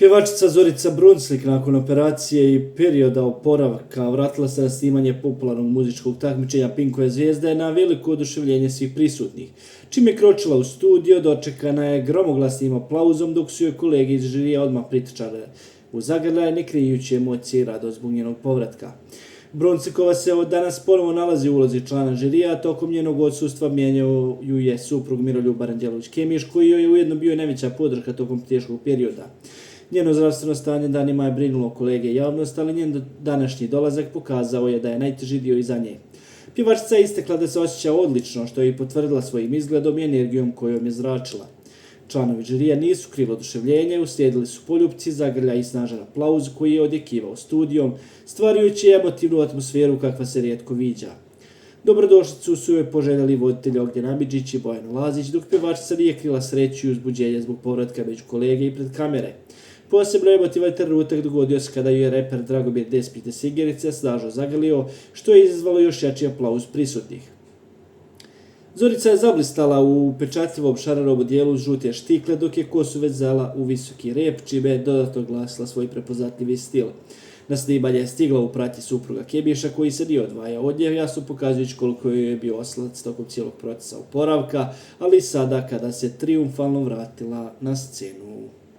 Pjevačica Zorica Brunslik nakon operacije i perioda oporavka vratila se na snimanje popularnog muzičkog takmičenja Pinkove zvijezde na veliko oduševljenje svih prisutnih. Čim je kročila u studio, dočekana je gromoglasnim aplauzom, dok su joj kolege iz žirija odmah pritičale u zagrljaj, ne krijući emocije i radost zbog njenog povratka. Brunslikova se od danas ponovo nalazi u ulozi člana žirija, a tokom njenog odsustva mijenjao ju je suprug Miroljub Aranđelović-Kemiš, koji joj je ujedno bio najveća podrška tokom teškog perioda. Njeno zdravstveno stanje danima je brinulo kolege i javnost, ali njen današnji dolazak pokazao je da je najteži dio iza nje. Pjevačica je istekla da se osjeća odlično, što je i potvrdila svojim izgledom i energijom kojom je zračila. Članovi žirija nisu krili oduševljenje, uslijedili su poljupci, zagrljaj i snažan aplauz koji je odjekivao studijom, stvarajući emotivnu atmosferu kakva se rijetko viđa. Dobrodošlicu su joj poželjeli voditelji Ognjen Amidžić i Bojan Lazić, dok pjevačica nije krila sreću i uzbuđenje zbog povratka među kolege i pred kamere. Posebno emotivan trenutak dogodio se kada ju je reper Dragomir Despih Desigerice snažno zagrlio, što je izazvalo još jači aplauz prisutnih. Zorica je zablistala u upečatljivom šararom odijelu žute štikle, dok je kosu vezala u visoki rep, čime je dodatno glasila svoj prepoznatljivi stil. Na snimanje je stigla u pratnji supruga Kemiša, koji se nije odvajao od nje, jasno pokazujući koliko joj je bio oslanac tokom cijelog procesa oporavka, ali i sada kada se trijumfalno vratila na scenu.